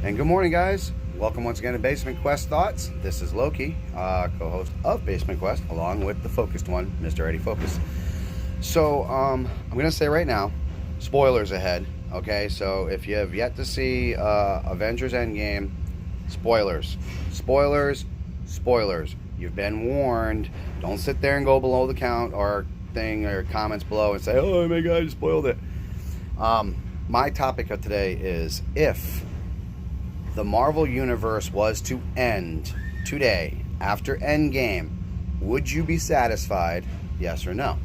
And good morning, guys. Welcome once again to Basement Quest Thoughts. This is Loki, co-host of Basement Quest, along with the focused one, Mr. Eddie Focus. So, I'm going to say right now, spoilers ahead, okay? So, if you have yet to see Avengers Endgame, spoilers. Spoilers, spoilers. You've been warned. Don't sit there and go below the count or thing or comments below and say, oh my God, you spoiled it. My topic of today is if the Marvel Universe was to end today after Endgame, would you be satisfied? Yes or no?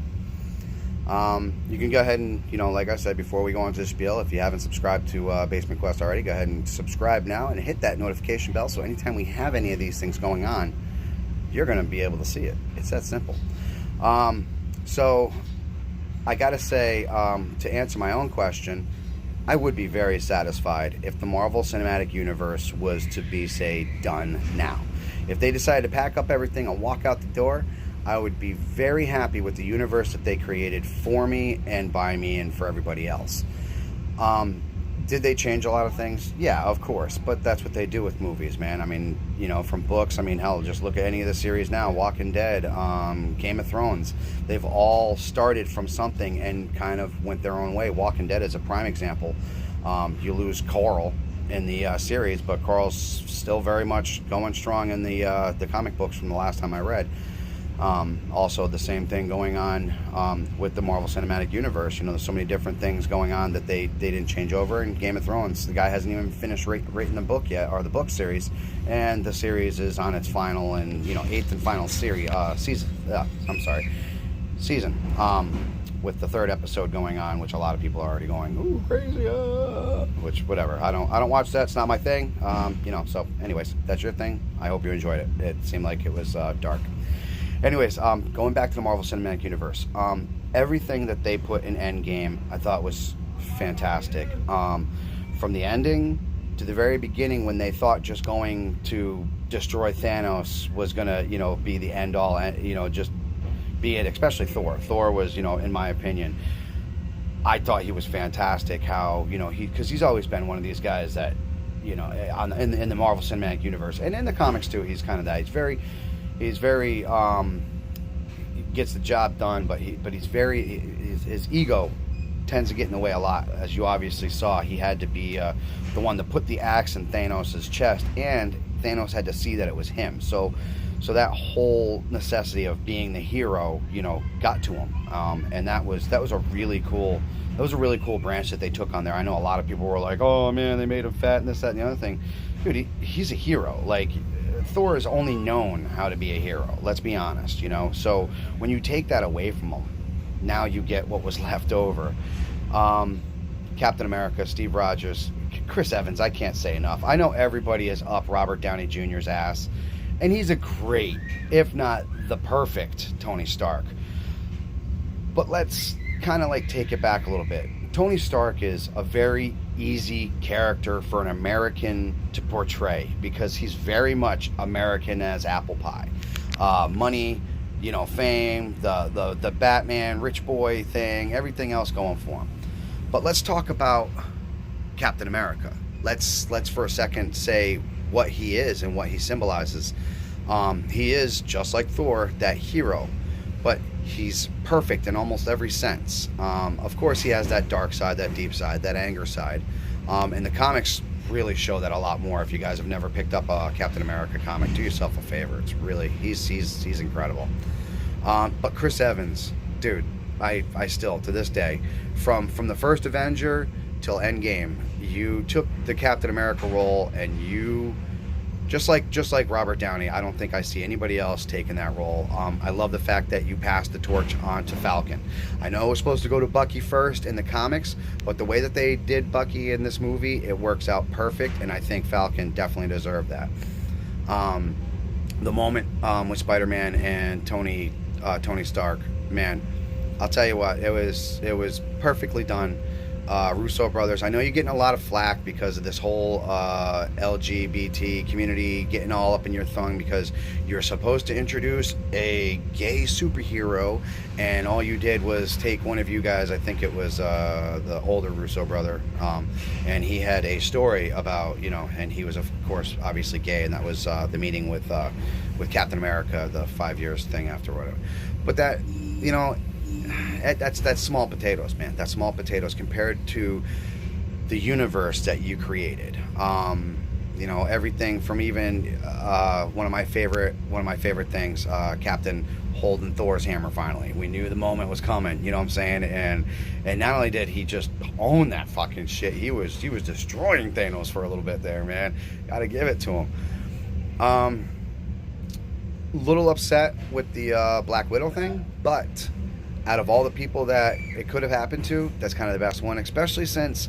You can go ahead and, like I said before we go into the spiel, if you haven't subscribed to Basement Quest already, go ahead and subscribe now and hit that notification bell so anytime we have any of these things going on, you're going to be able to see it. It's that simple. So I got to say, to answer my own question, I would be very satisfied if the Marvel Cinematic Universe was to be, say, done now. If they decided to pack up everything and walk out the door, I would be very happy with the universe that they created for me and by me and for everybody else. Did they change a lot of things? Yeah, of course, but that's what they do with movies, man. I mean, from books, hell, just look at any of the series now, Walking Dead, Game of Thrones. They've all started from something and kind of went their own way. Walking Dead is a prime example. You lose Carl in the series, but Carl's still very much going strong in the comic books from the last time I read. Also, the same thing going on with the Marvel Cinematic Universe. There's so many different things going on that they didn't change over. In Game of Thrones, the guy hasn't even finished writing the book yet, or the book series, and the series is on its final and eighth and final season. With the third episode going on, which a lot of people are already going, ooh, crazy, which whatever. I don't watch that. It's not my thing. So anyways, that's your thing. I hope you enjoyed it. It seemed like it was dark. Anyways, going back to the Marvel Cinematic Universe, everything that they put in Endgame I thought was fantastic. From the ending to the very beginning, when they thought just going to destroy Thanos was going to, be the end all, just be it, especially Thor. Thor was, in my opinion, I thought he was fantastic. How, because he's always been one of these guys that, in the Marvel Cinematic Universe and in the comics too, he's kind of that. He's very gets the job done, but his ego tends to get in the way a lot. As you obviously saw, he had to be the one to put the axe in Thanos' chest, and Thanos had to see that it was him. So that whole necessity of being the hero, got to him, and that was a really cool. That was a really cool branch that they took on there. I know a lot of people were like, "Oh man, they made him fat and this, that, and the other thing." Dude, he's a hero. Like, Thor has only known how to be a hero. Let's be honest, So when you take that away from him, now you get what was left over. Captain America, Steve Rogers, Chris Evans. I can't say enough. I know everybody is up Robert Downey Jr.'s ass, and he's a great, if not the perfect, Tony Stark. But let's kind of take it back a little bit. Tony Stark is a very easy character for an American to portray because he's very much American as apple pie. Money, fame, the Batman, rich boy thing, everything else going for him. But let's talk about Captain America. Let's for a second say what he is and what he symbolizes. He is, just like Thor, that hero, but he's perfect in almost every sense. Of course, he has that dark side, that deep side, that anger side. And the comics really show that a lot more. If you guys have never picked up a Captain America comic, do yourself a favor. It's really, he's incredible. But Chris Evans, dude, I still, to this day, from the first Avenger till Endgame, you took the Captain America role and you... Just like Robert Downey, I don't think I see anybody else taking that role. I love the fact that you passed the torch on to Falcon. I know it was supposed to go to Bucky first in the comics, but the way that they did Bucky in this movie, it works out perfect, and I think Falcon definitely deserved that. The moment with Spider-Man and Tony Stark, man, I'll tell you what, it was perfectly done. Russo brothers. I know you're getting a lot of flack because of this whole LGBT community getting all up in your thumb because you're supposed to introduce a gay superhero, and all you did was take one of you guys, I think it was the older Russo brother, and he had a story about, and he was, of course, obviously gay, and that was the meeting with Captain America, the 5 years thing after whatever. But that, that's small potatoes, man. That's small potatoes compared to the universe that you created. Everything from even one of my favorite things, Captain holding Thor's hammer. Finally, we knew the moment was coming. You know what I'm saying? And not only did he just own that fucking shit, he was destroying Thanos for a little bit there, man. Got to give it to him. Little upset with the Black Widow thing, but out of all the people that it could have happened to, that's kind of the best one, especially since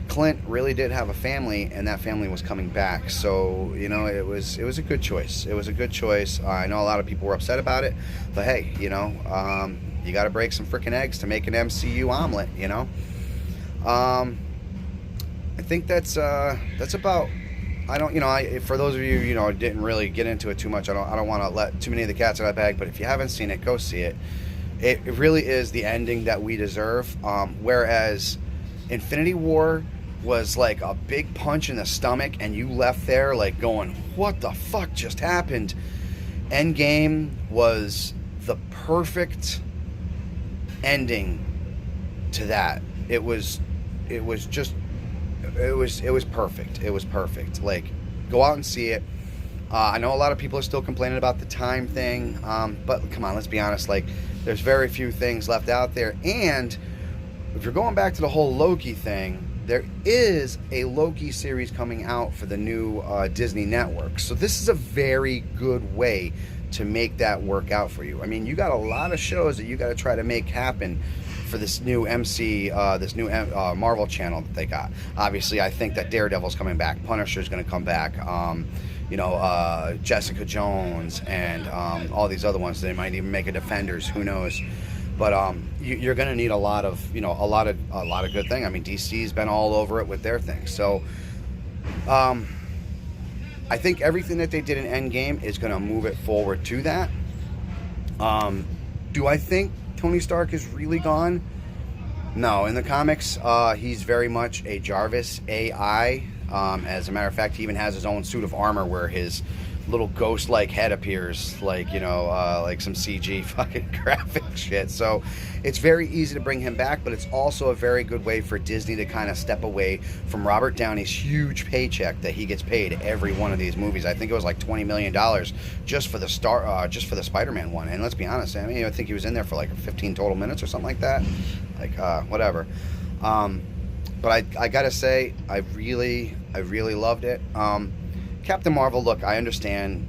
Clint really did have a family, and that family was coming back. So, it was a good choice. It was a good choice. I know a lot of people were upset about it, but hey, you got to break some freaking eggs to make an MCU omelet, I think that's about. I don't, for those of you, didn't really get into it too much. I don't want to let too many of the cats out of the bag. But if you haven't seen it, go see it. It really is the ending that we deserve. Whereas Infinity War was like a big punch in the stomach, and you left there like going, "What the fuck just happened?" Endgame was the perfect ending to that. It was perfect. It was perfect. Like, go out and see it. I know a lot of people are still complaining about the time thing, but come on, let's be honest. Like, there's very few things left out there. And if you're going back to the whole Loki thing, there is a Loki series coming out for the new Disney network. So this is a very good way to make that work out for you. I mean, you got a lot of shows that you got to try to make happen for this new Marvel channel that they got. Obviously, I think that Daredevil's coming back. Punisher's going to come back. Jessica Jones and all these other ones. They might even make a Defenders. Who knows? But you're going to need a lot of good things. I mean, DC's been all over it with their things. So I think everything that they did in Endgame is going to move it forward to that. Do I think Tony Stark is really gone? No. In the comics, he's very much a Jarvis AI. As a matter of fact, he even has his own suit of armor where his little ghost-like head appears, like some CG fucking graphic shit. So it's very easy to bring him back, but it's also a very good way for Disney to kind of step away from Robert Downey's huge paycheck that he gets paid every one of these movies. I think it was like $20 million just for the Spider-Man one. And let's be honest, I mean, I think he was in there for like 15 total minutes or something like that. Like whatever. But I gotta say, I really loved it. Captain Marvel, look, I understand,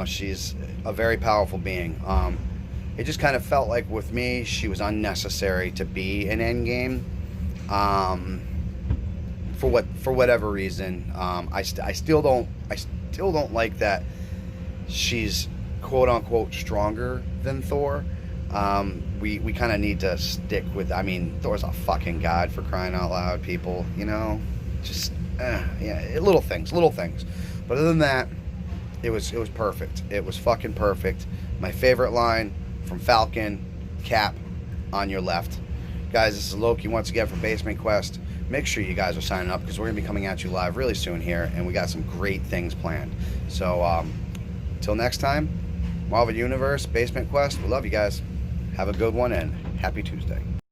she's a very powerful being. It just kind of felt like with me, she was unnecessary to be in Endgame. For whatever reason, I still don't like that she's quote unquote stronger than Thor. We kind of need to stick with. I mean, Thor's a fucking god, for crying out loud, people. Just little things. But other than that, it was perfect. It was fucking perfect. My favorite line from Falcon, Cap, on your left. Guys, this is Loki once again from Basement Quest. Make sure you guys are signing up because we're going to be coming at you live really soon here, and we got some great things planned. So, till next time, Marvel Universe, Basement Quest, we love you guys. Have a good one, and happy Tuesday.